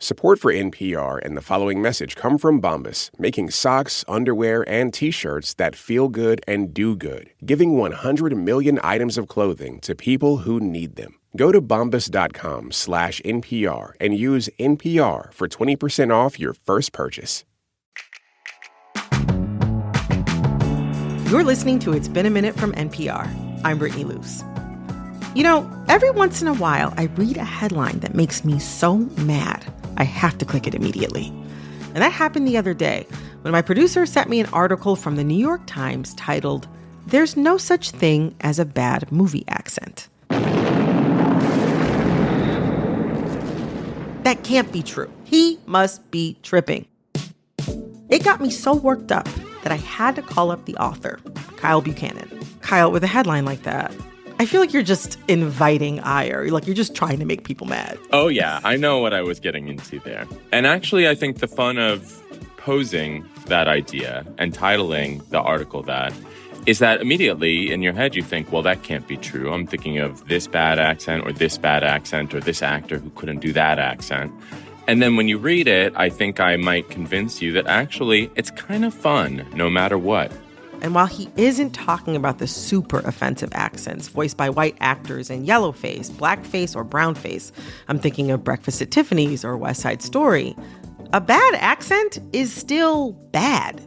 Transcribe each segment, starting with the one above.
Support for NPR and the following message come from Bombas, making socks, underwear, and T-shirts that feel good and do good, giving 100 million items of clothing to people who need them. Go to bombas.com/NPR and use NPR for 20% off your first purchase. You're listening to It's Been a Minute from NPR. I'm Brittany Luce. You know, every once in a while, I read a headline that makes me so mad, I have to click it immediately. And that happened the other day when my producer sent me an article from the New York Times titled, "There's No Such Thing as a Bad Movie Accent." That can't be true. He must be tripping. It got me so worked up that I had to call up the author, Kyle Buchanan. Kyle, with a headline like that, I feel like you're just inviting ire. Like you're just trying to make people mad. Oh, yeah. I know what I was getting into there. And actually, I think the fun of posing that idea and titling the article that is that immediately in your head you think, well, that can't be true. I'm thinking of this bad accent or this bad accent or this actor who couldn't do that accent. And then when you read it, I think I might convince you that actually it's kind of fun no matter what. And while he isn't talking about the super offensive accents voiced by white actors in yellowface, blackface, or brownface, I'm thinking of Breakfast at Tiffany's or West Side Story, a bad accent is still bad.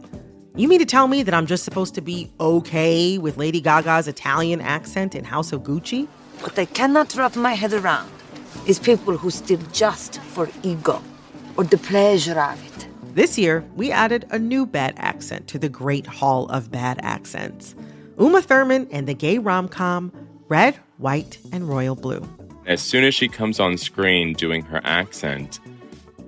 You mean to tell me that I'm just supposed to be okay with Lady Gaga's Italian accent in House of Gucci? What I cannot wrap my head around is people who steal just for ego or the pleasure of it. This year, we added a new bad accent to the Great Hall of Bad Accents. Uma Thurman and the gay rom-com Red, White, and Royal Blue. As soon as she comes on screen doing her accent,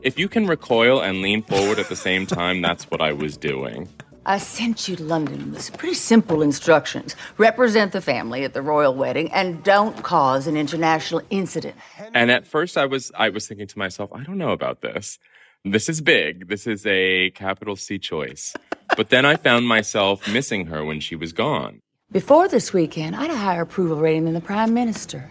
if you can recoil and lean forward at the same time, that's what I was doing. I sent you to London with some pretty simple instructions. Represent the family at the royal wedding and don't cause an international incident. And at first I was thinking to myself, I don't know about this. This is big. This is a capital C choice. But then I found myself missing her when she was gone. Before this weekend, I had a higher approval rating than the Prime Minister.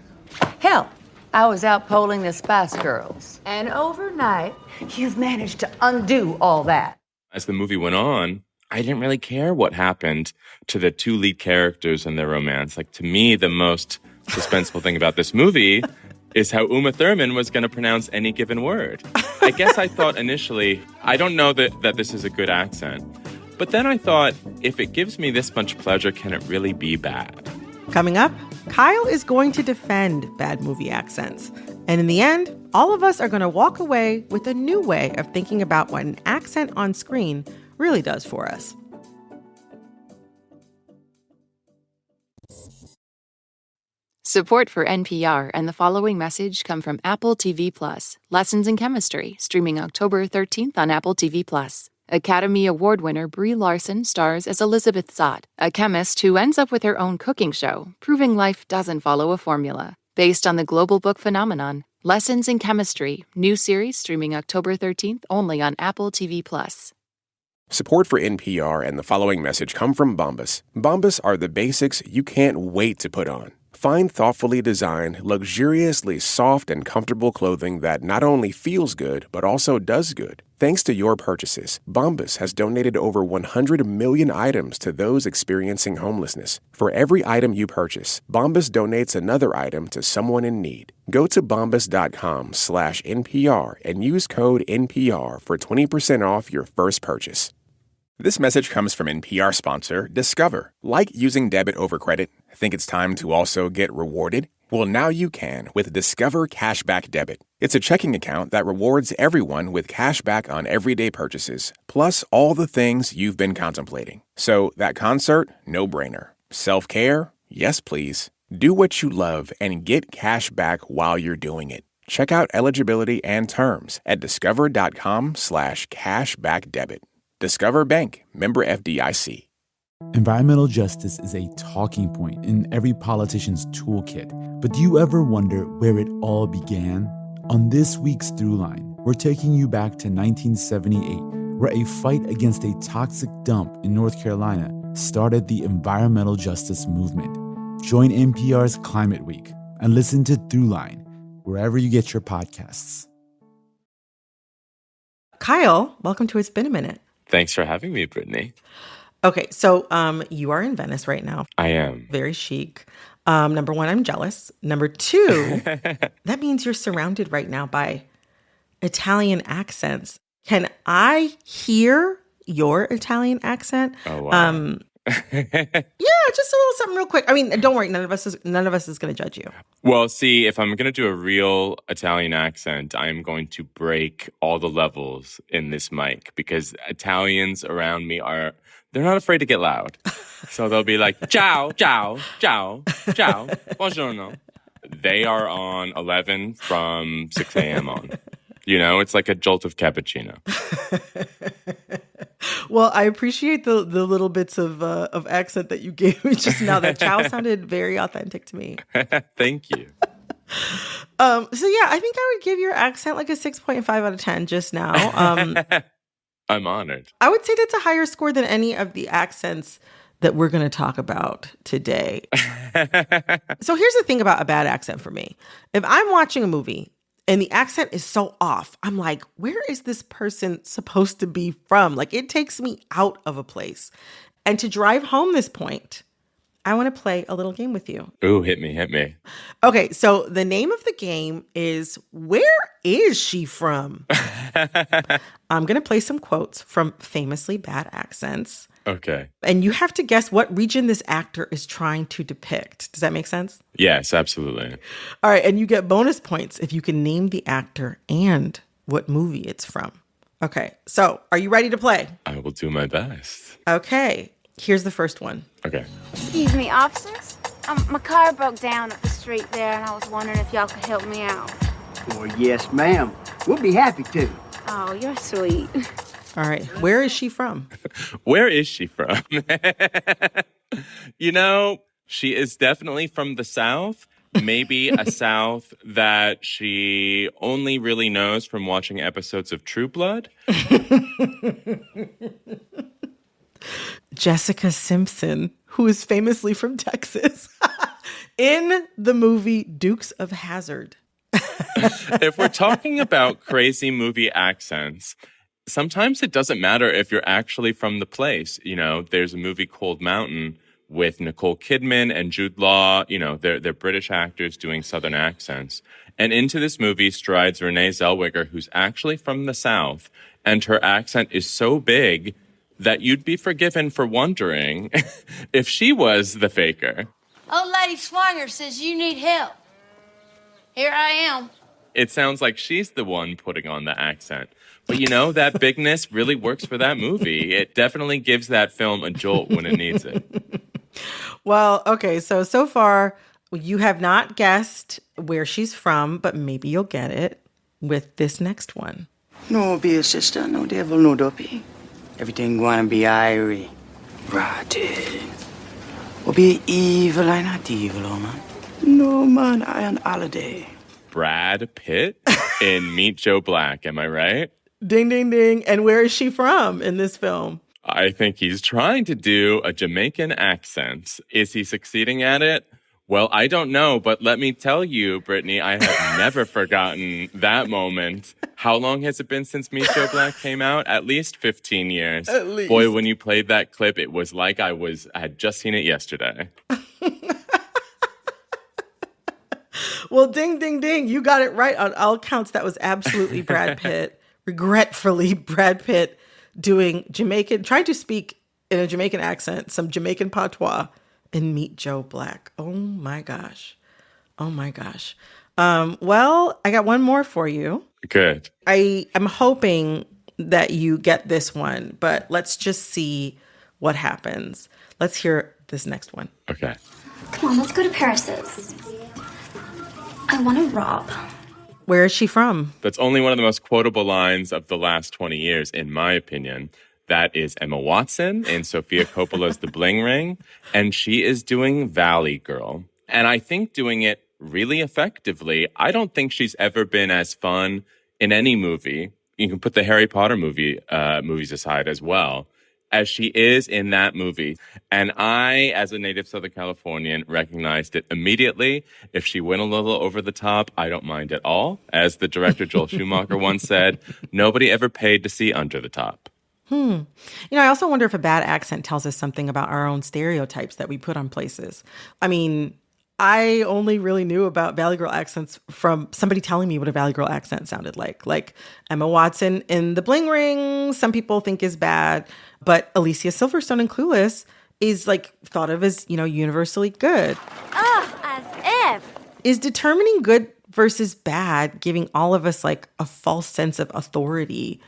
Hell, I was out polling the Spice Girls. And overnight, you've managed to undo all that. As the movie went on, I didn't really care what happened to the two lead characters and their romance. Like, to me, the most suspenseful thing about this movie is how Uma Thurman was going to pronounce any given word. I guess I thought initially, I don't know that this is a good accent. But then I thought, if it gives me this much pleasure, can it really be bad? Coming up, Kyle is going to defend bad movie accents. And in the end, all of us are going to walk away with a new way of thinking about what an accent on screen really does for us. Support for NPR and the following message come from Apple TV+. Lessons in Chemistry, streaming October 13th on Apple TV+. Academy Award winner Brie Larson stars as Elizabeth Zott, a chemist who ends up with her own cooking show, proving life doesn't follow a formula. Based on the global book phenomenon, Lessons in Chemistry, new series streaming October 13th only on Apple TV+. Support for NPR and the following message come from Bombas. Bombas are the basics you can't wait to put on. Find thoughtfully designed, luxuriously soft and comfortable clothing that not only feels good, but also does good. Thanks to your purchases, Bombas has donated over 100 million items to those experiencing homelessness. For every item you purchase, Bombas donates another item to someone in need. Go to bombas.com/NPR and use code NPR for 20% off your first purchase. This message comes from NPR sponsor Discover. Like using debit over credit? Think it's time to also get rewarded? Well, now you can with Discover Cashback Debit. It's a checking account that rewards everyone with cash back on everyday purchases, plus all the things you've been contemplating. So that concert, no brainer. Self-care? Yes, please. Do what you love and get cash back while you're doing it. Check out eligibility and terms at discover.com/cashbackdebit. Discover Bank, member FDIC. Environmental justice is a talking point in every politician's toolkit. But do you ever wonder where it all began? On this week's Throughline, we're taking you back to 1978, where a fight against a toxic dump in North Carolina started the environmental justice movement. Join NPR's Climate Week and listen to Throughline wherever you get your podcasts. Kyle, welcome to It's Been a Minute. Thanks for having me, Brittany. Okay, so you are in Venice right now. I am. Very chic. Number one, I'm jealous. Number two, that means you're surrounded right now by Italian accents. Can I hear your Italian accent? Oh, wow. Yeah, just a little something real quick. I mean, don't worry, none of us is going to judge you. Well, see, if I'm going to do a real Italian accent, I'm going to break all the levels in this mic because Italians around me they're not afraid to get loud. So they'll be like, ciao, ciao, ciao, ciao, buongiorno. They are on 11 from 6 a.m. on. You know, it's like a jolt of cappuccino. Well, I appreciate the little bits of accent that you gave me just now. That ciao sounded very authentic to me. Thank you. So yeah, I think I would give your accent like a 6.5 out of 10 just now. I'm honored. I would say that's a higher score than any of the accents that we're going to talk about today. So here's the thing about a bad accent for me. If I'm watching a movie and the accent is so off, I'm like, where is this person supposed to be from? Like, it takes me out of a place. And to drive home this point, I want to play a little game with you. Ooh, hit me. Okay, so the name of the game is Where Is She From? I'm going to play some quotes from famously bad accents. Okay. And you have to guess what region this actor is trying to depict. Does that make sense? Yes, absolutely. All right, and you get bonus points if you can name the actor and what movie it's from. Okay, so are you ready to play? I will do my best. Okay, here's the first one. Okay. Excuse me, officers. My car broke down up the street there, and I was wondering if y'all could help me out. Well, yes, ma'am. We'll be happy to. Oh, you're sweet. All right, where is she from? Where is she from? You know, she is definitely from the South. Maybe a South that she only really knows from watching episodes of True Blood. Jessica Simpson, who is famously from Texas, in the movie Dukes of Hazzard. If we're talking about crazy movie accents, sometimes it doesn't matter if you're actually from the place. You know, there's a movie Cold Mountain with Nicole Kidman and Jude Law. You know, they're British actors doing Southern accents. And into this movie strides Renee Zellweger, who's actually from the South. And her accent is so big that you'd be forgiven for wondering if she was the faker. Old Lady Swanger says you need help. Here I am. It sounds like she's the one putting on the accent. But you know, that bigness really works for that movie. It definitely gives that film a jolt when it needs it. Well, okay, so far you have not guessed where she's from, but maybe you'll get it with this next one. No be a sister, no devil, no dopey. Everything gonna be irie. Rotted. Or be evil, I not evil, oh man. No man, I on holiday. Brad Pitt in Meet Joe Black, am I right? Ding, ding, ding. And where is she from in this film? I think he's trying to do a Jamaican accent. Is he succeeding at it? Well, I don't know, but let me tell you, Brittany, I have never forgotten that moment. How long has it been since Meet Joe Black came out? At least 15 years. At least. Boy, when you played that clip, it was like I had just seen it yesterday. Well, ding, ding, ding. You got it right on all counts. That was absolutely Brad Pitt. Regretfully, Brad Pitt doing Jamaican, trying to speak in a Jamaican accent, some Jamaican patois in Meet Joe Black. Oh my gosh. Oh my gosh. Well, I got one more for you. Good. I am hoping that you get this one, but let's just see what happens. Let's hear this next one. Okay. Come on, let's go to Paris's. I want to rob. Where is she from? That's only one of the most quotable lines of the last 20 years, in my opinion. That is Emma Watson in Sofia Coppola's The Bling Ring, and she is doing Valley Girl. And I think doing it really effectively. I don't think she's ever been as fun in any movie. You can put the Harry Potter movies aside as well. as she is in that movie. And I, as a native Southern Californian, recognized it immediately. If she went a little over the top, I don't mind at all. As the director Joel Schumacher once said, nobody ever paid to see under the top. You know, I also wonder if a bad accent tells us something about our own stereotypes that we put on places. I mean, I only really knew about Valley Girl accents from somebody telling me what a Valley Girl accent sounded like Emma Watson in The Bling Ring, some people think is bad, but Alicia Silverstone in Clueless is like thought of as, you know, universally good. Ugh, as if. Is determining good versus bad giving all of us like a false sense of authority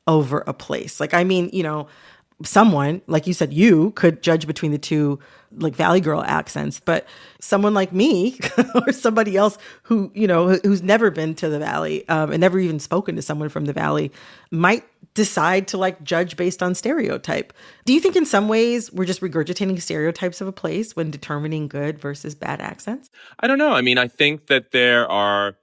over a place? Like, I mean, you know, someone, like you said, you could judge between the two, like Valley Girl accents, but someone like me or somebody else who, you know, who's never been to the Valley and never even spoken to someone from the Valley might decide to like judge based on stereotype. Do you think in some ways we're just regurgitating stereotypes of a place when determining good versus bad accents? I don't know. I mean, I think that there are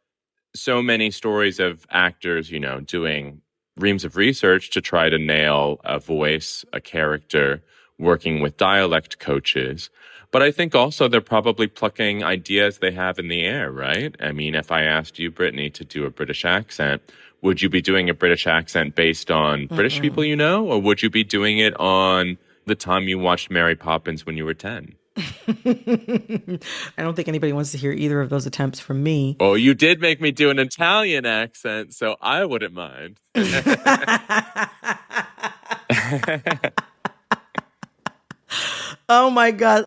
so many stories of actors, you know, doing reams of research to try to nail a voice, a character, working with dialect coaches. But I think also they're probably plucking ideas they have in the air, right? I mean, if I asked you, Brittany, to do a British accent, would you be doing a British accent based on British people you know? Or would you be doing it on the time you watched Mary Poppins when you were 10? I don't think anybody wants to hear either of those attempts from me. Oh, you did make me do an Italian accent, so I wouldn't mind. Oh my God.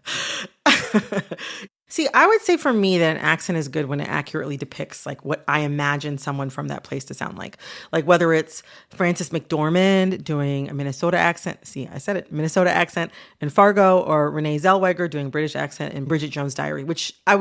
See, I would say for me that an accent is good when it accurately depicts like what I imagine someone from that place to sound like. Like whether it's Frances McDormand doing a Minnesota accent. See, I said it, Minnesota accent in Fargo, or Renee Zellweger doing British accent in Bridget Jones' Diary, which I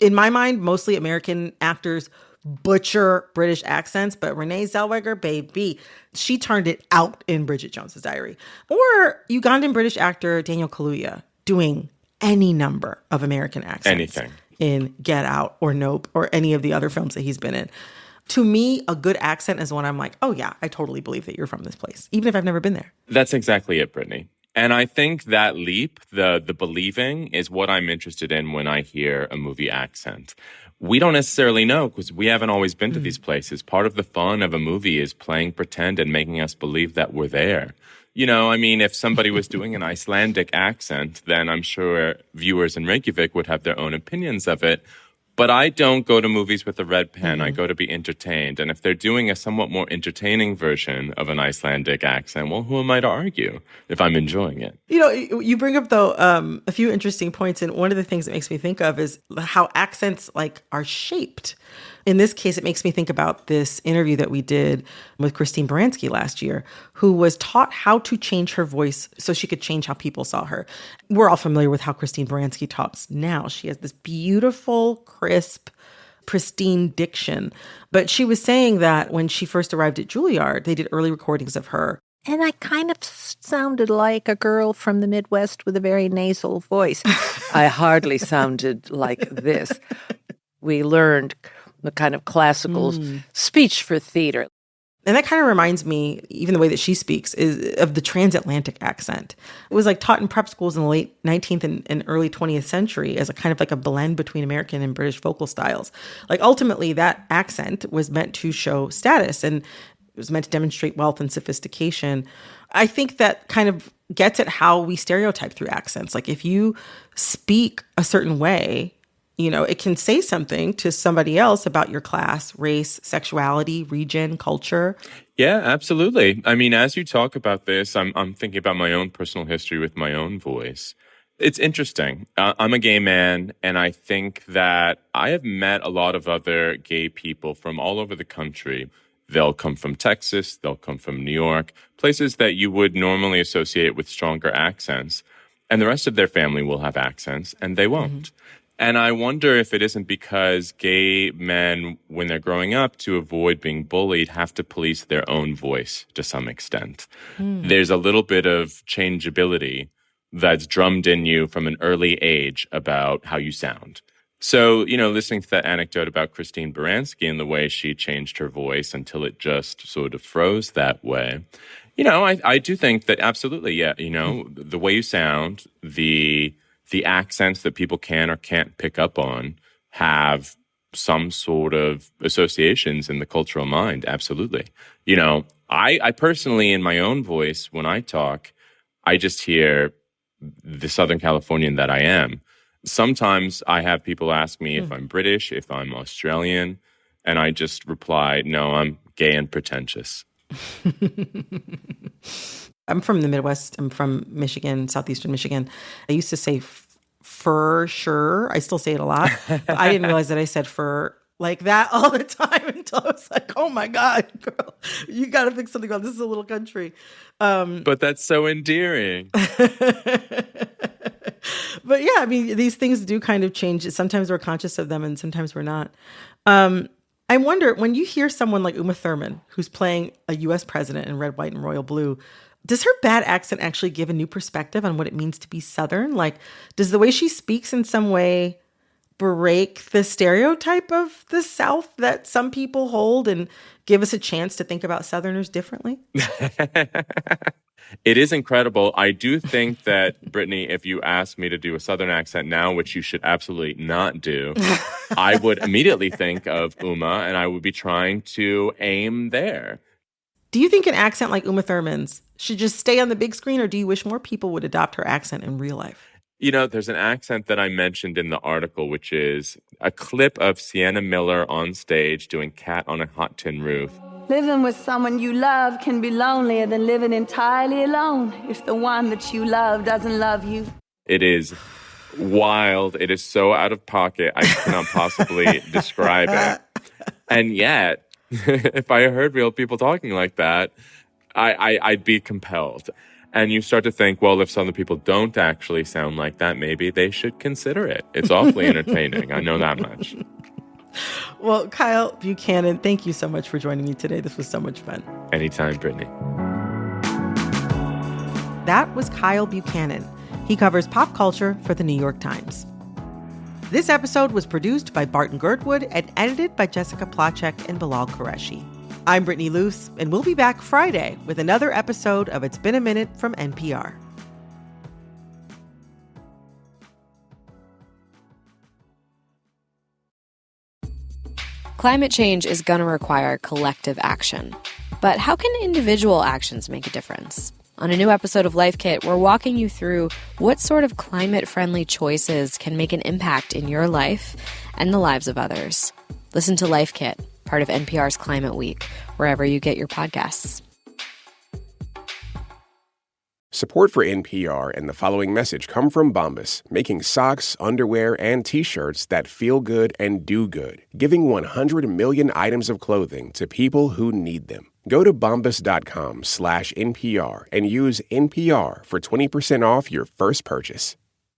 in my mind, mostly American actors butcher British accents, but Renee Zellweger, baby, she turned it out in Bridget Jones' Diary. Or Ugandan British actor Daniel Kaluuya doing any number of American accents. Anything. In Get Out or Nope or any of the other films that he's been in. To me, a good accent is when I'm like, oh yeah, I totally believe that you're from this place, even if I've never been there. That's exactly it, Brittany. And I think that leap, the believing, is what I'm interested in when I hear a movie accent. We don't necessarily know because we haven't always been to these places. Part of the fun of a movie is playing pretend and making us believe that we're there. You know, I mean, if somebody was doing an Icelandic accent, then I'm sure viewers in Reykjavik would have their own opinions of it. But I don't go to movies with a red pen. I go to be entertained. And if they're doing a somewhat more entertaining version of an Icelandic accent, well, who am I to argue if I'm enjoying it? You know, you bring up, though, a few interesting points. And one of the things that makes me think of is how accents like are shaped. In this case, it makes me think about this interview that we did with Christine Baranski last year, who was taught how to change her voice so she could change how people saw her. We're all familiar with how Christine Baranski talks now. She has this beautiful, crisp, pristine diction. But she was saying that when she first arrived at Juilliard, they did early recordings of her. And I kind of sounded like a girl from the Midwest with a very nasal voice. I hardly sounded like this. We learned the kind of classical speech for theater. And that kind of reminds me, even the way that she speaks, is of the transatlantic accent. It was like taught in prep schools in the late 19th and early 20th century as a kind of like a blend between American and British vocal styles. Like ultimately that accent was meant to show status and it was meant to demonstrate wealth and sophistication. I think that kind of gets at how we stereotype through accents. Like if you speak a certain way, you know, it can say something to somebody else about your class, race, sexuality, region, culture. Yeah, absolutely. I mean, as you talk about this, I'm thinking about my own personal history with my own voice. It's interesting. I'm a gay man, and I think that I have met a lot of other gay people from all over the country. They'll come from Texas, they'll come from New York, places that you would normally associate with stronger accents. And the rest of their family will have accents, and they won't. And I wonder if it isn't because gay men, when they're growing up, to avoid being bullied, have to police their own voice to some extent. There's a little bit of changeability that's drummed in you from an early age about how you sound. So, listening to that anecdote about Christine Baranski and the way she changed her voice until it just sort of froze that way, I do think that absolutely, yeah, the way you sound, the accents that people can or can't pick up on have some sort of associations in the cultural mind. Absolutely. I personally, in my own voice, when I talk, I just hear the Southern Californian that I am. Sometimes I have people ask me if I'm British, if I'm Australian, and I just reply, no, I'm gay and pretentious. I'm from the Midwest. I'm from Michigan, southeastern Michigan. I used to say for sure. I still say it a lot. But I didn't realize that I said fur like that all the time until I was like, oh my God, girl, you got to fix something about this. Is a little country. But that's so endearing. But yeah, I mean, these things do kind of change. Sometimes we're conscious of them and sometimes we're not. I wonder, when you hear someone like Uma Thurman, who's playing a U.S. president in red, white, and royal blue, does her bad accent actually give a new perspective on what it means to be Southern? Like, does the way she speaks in some way break the stereotype of the South that some people hold and give us a chance to think about Southerners differently? It is incredible. I do think that, Brittany, if you asked me to do a Southern accent now, which you should absolutely not do, I would immediately think of Uma and I would be trying to aim there. Do you think an accent like Uma Thurman's should just stay on the big screen, or do you wish more people would adopt her accent in real life? There's an accent that I mentioned in the article, which is a clip of Sienna Miller on stage doing Cat on a Hot Tin Roof. Living with someone you love can be lonelier than living entirely alone if the one that you love doesn't love you. It is wild. It is so out of pocket. I cannot possibly describe it. And yet, if I heard real people talking like that, I'd be compelled. And you start to think, well, if some people don't actually sound like that, maybe they should consider it. It's awfully entertaining. I know that much. Well, Kyle Buchanan, thank you so much for joining me today. This was so much fun. Anytime, Brittany. That was Kyle Buchanan. He covers pop culture for the New York Times. This episode was produced by Barton Girdwood and edited by Jessica Plachek and Bilal Qureshi. I'm Brittany Luce, and we'll be back Friday with another episode of It's Been a Minute from NPR. Climate change is going to require collective action. But how can individual actions make a difference? On a new episode of Life Kit, we're walking you through what sort of climate-friendly choices can make an impact in your life and the lives of others. Listen to Life Kit, part of NPR's Climate Week, wherever you get your podcasts. Support for NPR and the following message come from Bombas, making socks, underwear, and T-shirts that feel good and do good, giving 100 million items of clothing to people who need them. Go to bombas.com/NPR and use NPR for 20% off your first purchase.